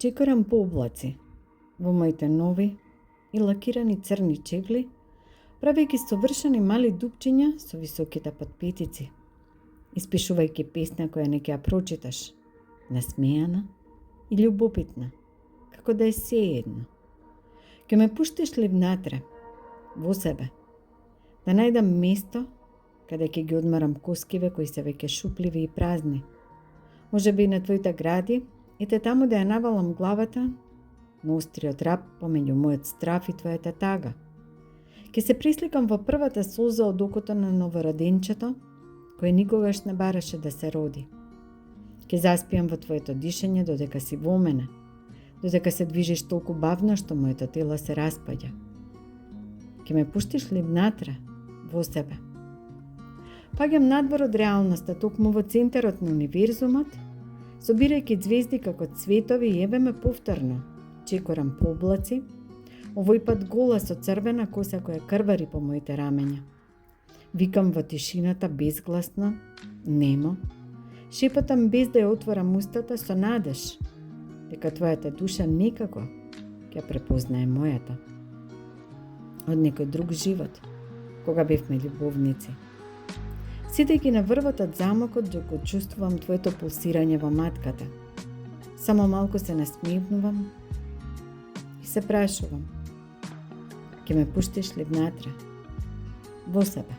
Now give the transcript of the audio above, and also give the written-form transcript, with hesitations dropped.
Чекорам по облаци во моите нови и лакирани црни чевли, правејќи совршени мали дупчиња со високите подпетици, испишувајќи песна која не ќе ја прочиташ, насмејана и љубопитна, како да е сеедно. Ке ме пуштиш ли внатре, во себе, да најдам место каде ќе ги одмарам коскиве кои се веќе шупливи и празни, може би на твоите гради, и те таму да ја навалам главата на остриот рап помеѓу мојот страф и твојата тага. Ке се присликам во првата солза од окото на новороденчето, кој никогаш не бараше да се роди. Ке заспијам во твоето дишење додека си во мене, додека се движиш толку бавно што моето тело се распаѓа. Ке ме пуштиш ли внатре, во себе? Паѓам надвор од реалноста, токму во центарот на универзумот, собирајќи звезди како цветови, и еве ме повторно, чекорам по облаци, овој пат гола со црвена коса која крвари по моите рамења. Викам во тишината безгласно, немо, шепотам без да ја отворам устата со надеж, дека твојата душа некако ќе препознае мојата. Од некој друг живот, кога бевме љубовници. Седејќи на врвот од замокот, го чувствувам твоето пулсирање во матката. Само малку се насмевнувам и се прашувам, ќе ме пуштиш ли внатре, во себе?